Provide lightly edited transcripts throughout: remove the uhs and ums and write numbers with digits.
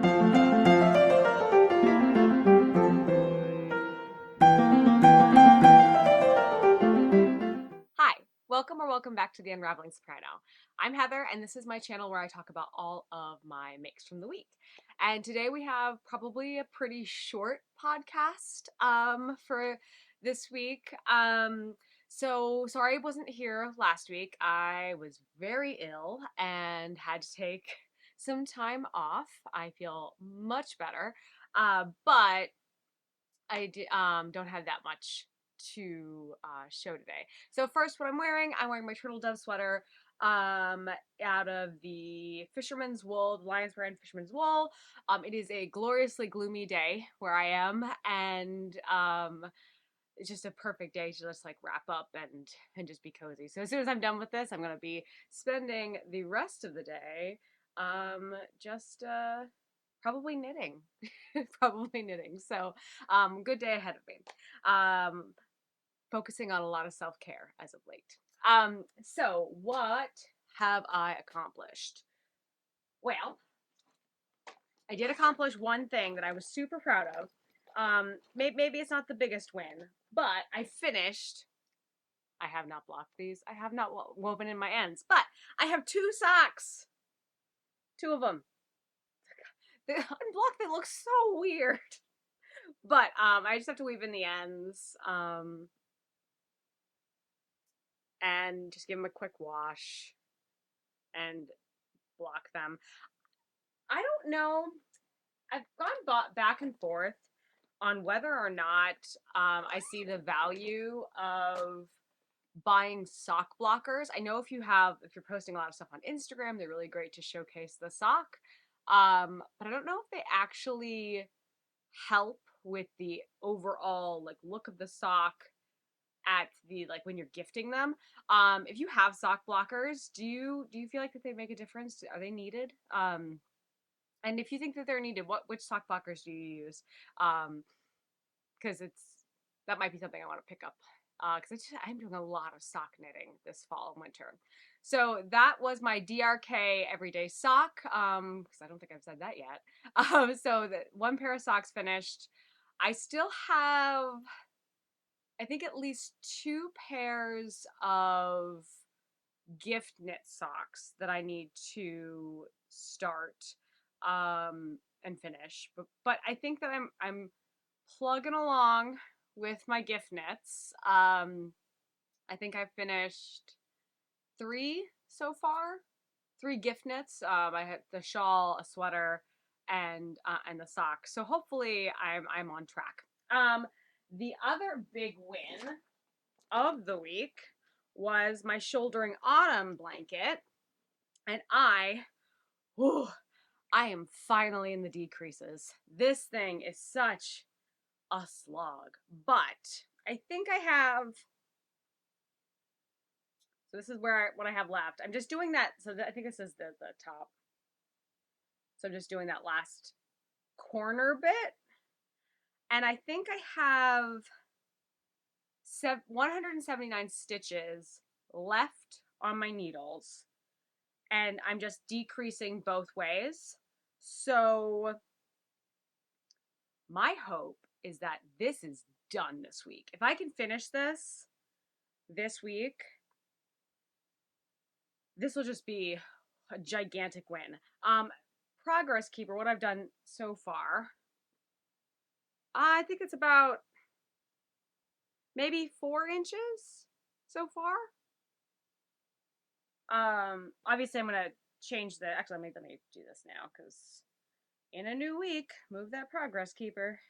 Hi, welcome back to The Unraveling Soprano. I'm Heather, and this is my channel where I talk about all of my makes from the week. And today we have probably a pretty short podcast for this week. So sorry I wasn't here last week. I was very ill and had to take some time off. I feel much better, but don't have that much to show today. So first, what I'm wearing my Turtle Dove sweater out of the Fisherman's Wool, the Lions brand Fisherman's Wool. It is a gloriously gloomy day where I am, and it's just a perfect day to just like wrap up and just be cozy. So as soon as I'm done with this, I'm gonna be spending the rest of the day just probably knitting. Probably knitting. So good day ahead of me. Focusing on a lot of self-care as of late. So what have I accomplished? Well, I did accomplish one thing that I was super proud of. Maybe it's not the biggest win, but I finished. I have not blocked these. I have not woven in my ends, but I have two socks. Two of them. They unblocked. They look so weird. But I just have to weave in the ends and just give them a quick wash and block them. I don't know. I've gone back and forth on whether or not I see the value of buying sock blockers. I know if you're posting a lot of stuff on Instagram, they're really great to showcase the sock. But I don't know if they actually help with the overall like look of the sock at the like when you're gifting them. If you have sock blockers, do you feel like that they make a difference? Are they needed? And if you think that they're needed, which sock blockers do you use? Because that might be something I want to pick up. Because I'm doing a lot of sock knitting this fall and winter. So that was my DRK everyday sock. Because I don't think I've said that yet. So the one pair of socks finished. I still have, I think, at least two pairs of gift knit socks that I need to start and finish. But I think that I'm plugging along with my gift knits. I think I've finished three so far. Three gift knits. I had the shawl, a sweater, and the socks. So hopefully I'm on track. The other big win of the week was my shouldering autumn blanket, and whew, I am finally in the decreases. This thing is such a slog, but I think I have. So this is what I have left. I'm just doing that. So I think this is the top. So I'm just doing that last corner bit, and I think I have 179 stitches left on my needles, and I'm just decreasing both ways. So my hope is that this is done this week. If I can finish this week, this will just be a gigantic win. Progress Keeper, what I've done so far, I think it's about maybe 4 inches so far. Obviously I'm gonna change actually let me do this now, because in a new week, move that Progress Keeper.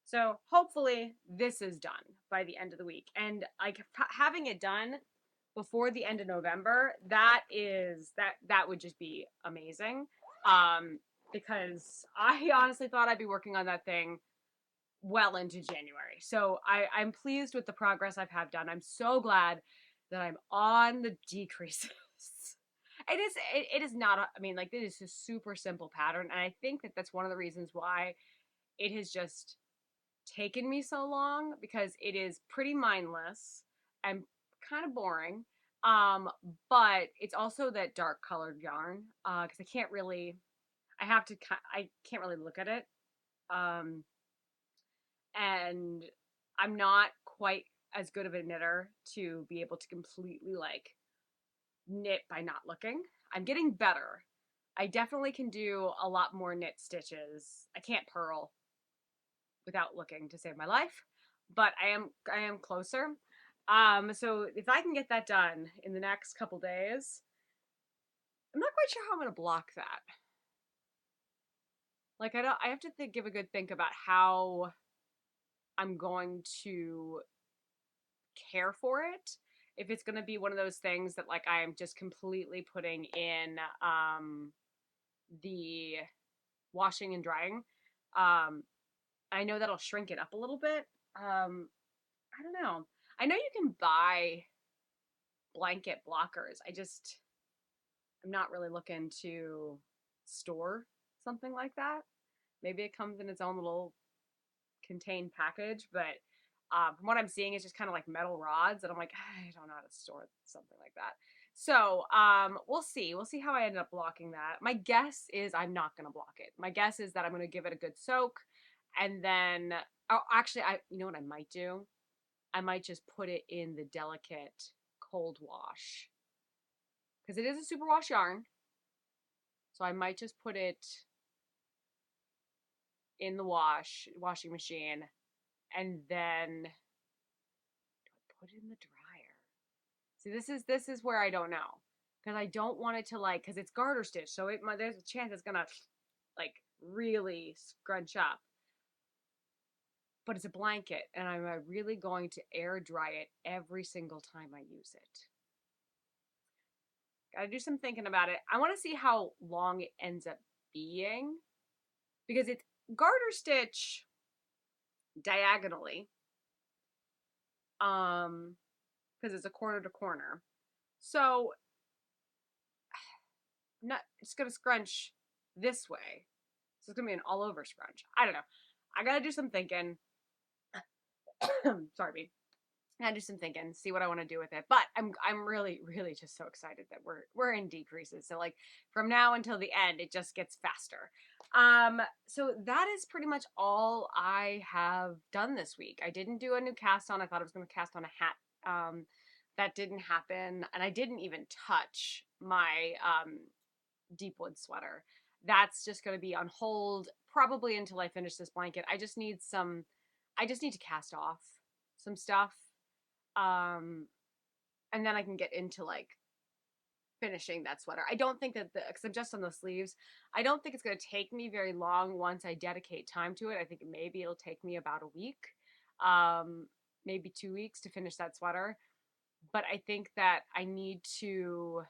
So hopefully this is done by the end of the week, and like having it done before the end of November, that would just be amazing. Because I honestly thought I'd be working on that thing well into January. So I'm pleased with the progress I've had done. I'm so glad that I'm on the decreases. It is not, I mean, like, this is a super simple pattern, and I think that that's one of the reasons why it has just taken me so long, because it is pretty mindless and kind of boring. But it's also that dark colored yarn, because I can't really look at it. Um, and I'm not quite as good of a knitter to be able to completely like knit by not looking. I'm getting better. I definitely can do a lot more knit stitches. I can't purl without looking to save my life, but I am closer. So if I can get that done in the next couple days, I'm not quite sure how I'm gonna block that. Like I have to give a good think about how I'm going to care for it. If it's gonna be one of those things that like I am just completely putting in the washing and drying. I know that'll shrink it up a little bit. I don't know. I know you can buy blanket blockers. I'm not really looking to store something like that. Maybe it comes in its own little contained package, but from what I'm seeing, it's just kind of like metal rods, and I'm like, I don't know how to store something like that. So we'll see. We'll see how I end up blocking that. My guess is I'm not going to block it. My guess is that I'm going to give it a good soak, and then oh, actually, you know what I might do? I might just put it in the delicate cold wash because it is a superwash yarn. So I might just put it in the washing machine, and then put it in the dryer. See, this is where I don't know because I don't want it to like because it's garter stitch, so there's a chance it's gonna like really scrunch up. But it's a blanket, and I'm really going to air dry it every single time I use it. Gotta do some thinking about it. I want to see how long it ends up being because it's garter stitch diagonally, because it's a corner to corner. So I'm not it's gonna scrunch this way. So it's gonna be an all over scrunch. I don't know. I gotta do some thinking. Sorry, me. I gotta do some thinking, see what I want to do with it. But I'm really, really just so excited that we're in decreases. So like from now until the end, it just gets faster. So that is pretty much all I have done this week. I didn't do a new cast on. I thought I was gonna cast on a hat. That didn't happen, and I didn't even touch my deep wood sweater. That's just going to be on hold probably until I finish this blanket. I just need to cast off some stuff. Um, and then I can get into like finishing that sweater. I don't think that because I'm just on the sleeves, I don't think it's going to take me very long once I dedicate time to it. I think maybe it'll take me about a week, maybe 2 weeks to finish that sweater. But I think that I need to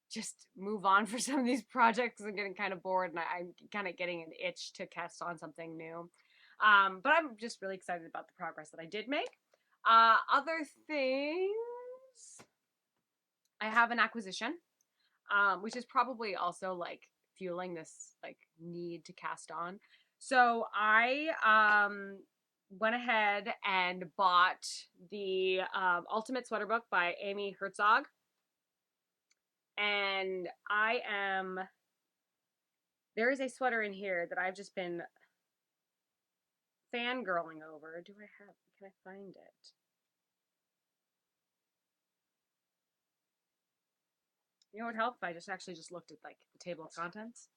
just move on for some of these projects. I'm getting kind of bored, and I'm kind of getting an itch to cast on something new. But I'm just really excited about the progress that I did make. Other things, I have an acquisition, which is probably also like fueling this like need to cast on. So I went ahead and bought the Ultimate Sweater Book by Amy Herzog. And there is a sweater in here that I've just been fangirling over. Can I find it? You know what would help if I just actually just looked at like the table of contents?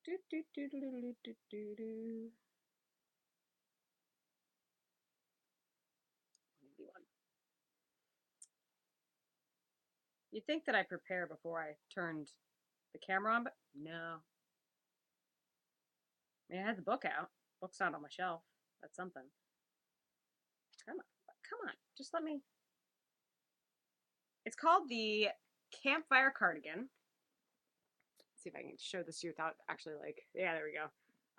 Do, do, do, do, do, do, do, do. You'd think that I prepare before I turned the camera on, but no. I mean, I had the book out. Book's not on my shelf. That's something. Come on. Just let me. It's called the Campfire Cardigan. Let's see if I can show this to you without actually like, yeah, there we go.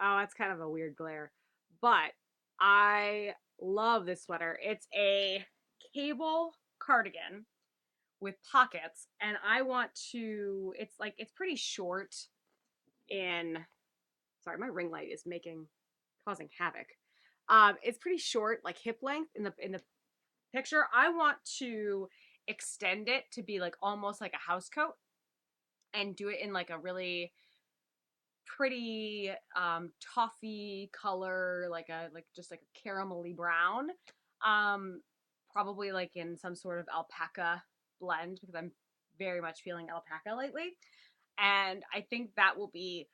Oh, that's kind of a weird glare. But I love this sweater. It's a cable cardigan with pockets, and it's pretty short in, sorry, my ring light is causing havoc. It's pretty short, like hip length in the picture. I want to extend it to be like almost like a house coat and do it in like a really pretty toffee color, like just like a caramelly brown. Um Probably like in some sort of alpaca blend because I'm very much feeling alpaca lately. And I think that will be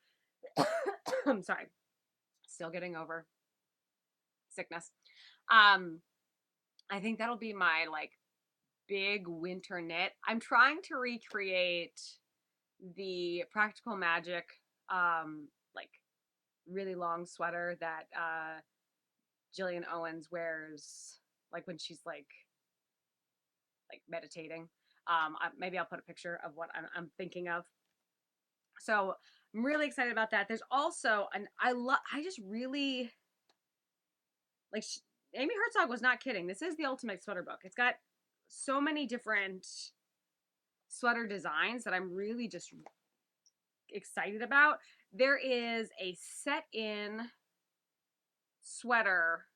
I'm sorry, still getting over sickness. Um I think that'll be my like big winter knit. I'm trying to recreate the Practical Magic like really long sweater that Jillian Owens wears like when she's like meditating. Maybe I'll put a picture of what I'm thinking of. So I'm really excited about that. There's also an I just really like Amy Herzog was not kidding. This is the ultimate sweater book. It's got so many different sweater designs that I'm really just excited about. There is a set in sweater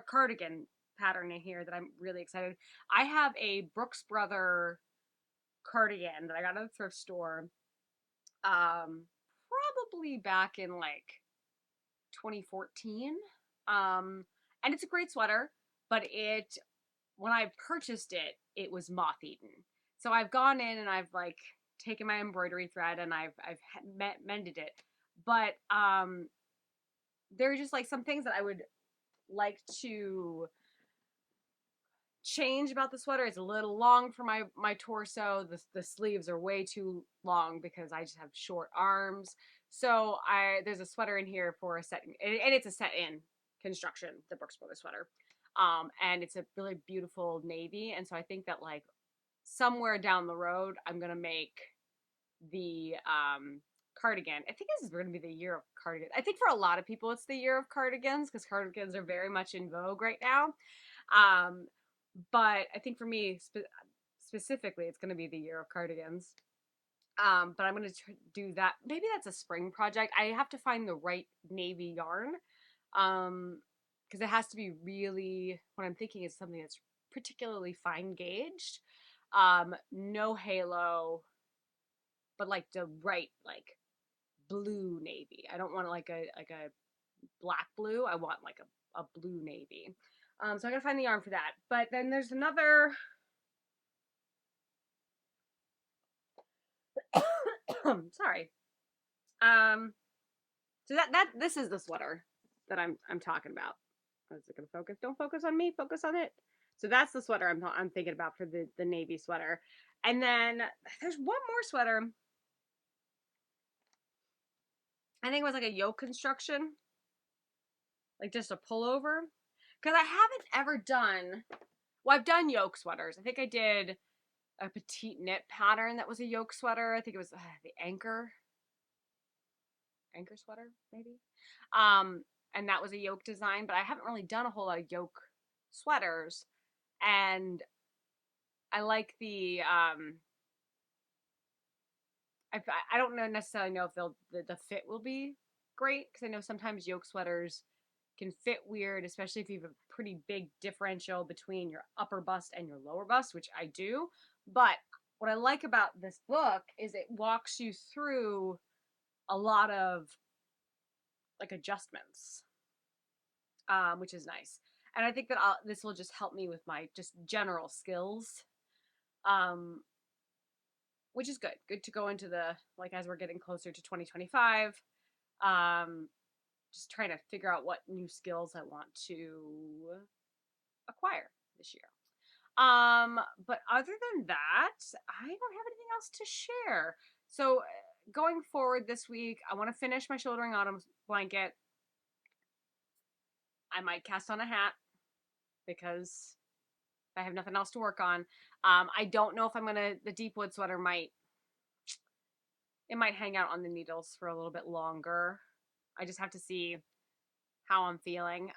cardigan pattern in here that I'm really excited. I have a Brooks Brother cardigan that I got at the thrift store probably back in like 2014. And it's a great sweater, but it when I purchased it, it was moth eaten. So I've gone in and I've like taken my embroidery thread and I've mended it. But there are just like some things that I would like to change about the sweater. It's a little long for my torso. The sleeves are way too long because I just have short arms. So there's a sweater in here for a set, and it's a set in construction, the Brooks Brothers sweater. And it's a really beautiful navy. And so I think that like somewhere down the road, I'm gonna make the cardigan. I think this is going to be the year of cardigan. I think for a lot of people, it's the year of cardigans because cardigans are very much in vogue right now. Um, but I think for me specifically, it's going to be the year of cardigans. But I'm going to do that. Maybe that's a spring project. I have to find the right navy yarn. Because it has to be really, what I'm thinking is something that's particularly fine gauged. No halo, but like the right, like blue navy. I don't want like a black blue. I want like a blue navy. So I gotta find the yarn for that. But then there's another sorry. So that this is the sweater that I'm talking about. Is it gonna focus? Don't focus on me. Focus on it. So that's the sweater I'm thinking about for the navy sweater. And then there's one more sweater. I think it was like a yoke construction, like just a pullover. Because I haven't ever done. Well, I've done yoke sweaters. I think I did a petite knit pattern that was a yoke sweater. I think it was the anchor sweater maybe. Um, and that was a yoke design, but I haven't really done a whole lot of yoke sweaters. And I like I don't know necessarily know if the fit will be great because I know sometimes yoke sweaters can fit weird, especially if you have a pretty big differential between your upper bust and your lower bust, which I do. But what I like about this book is it walks you through a lot of like adjustments, which is nice. And I think that this will just help me with my just general skills, um, which is good. Good to go into the like as we're getting closer to 2025. Um, just trying to figure out what new skills I want to acquire this year. But other than that, I don't have anything else to share. So going forward this week, I want to finish my Shouldering Autumn blanket. I might cast on a hat because I have nothing else to work on. I don't know if I'm gonna the deep wood sweater might hang out on the needles for a little bit longer. I just have to see how I'm feeling.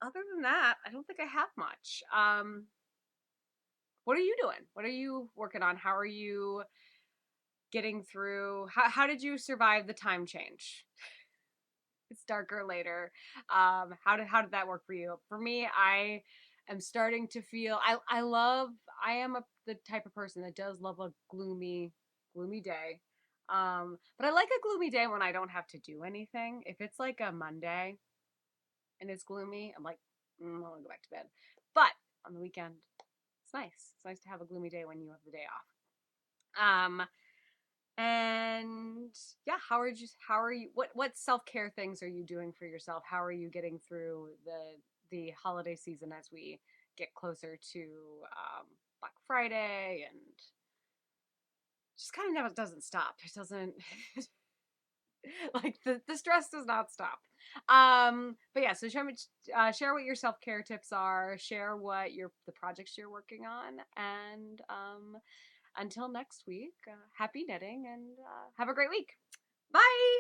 Other than that, I don't think I have much. What are you doing? What are you working on? How are you getting through? How did you survive the time change? It's darker later. How did that work for you? For me, I am starting to feel I am the type of person that does love a gloomy day. But I like a gloomy day when I don't have to do anything. If it's like a Monday and it's gloomy, I'm like, I want to go back to bed. But on the weekend, it's nice. It's nice to have a gloomy day when you have the day off. And yeah, how are you what self-care things are you doing for yourself? How are you getting through the holiday season as we get closer to Black Friday, and just kind of never doesn't stop. It doesn't like the stress does not stop. But yeah, so share what your self-care tips are, share what the projects you're working on, and until next week, happy knitting, and have a great week. Bye.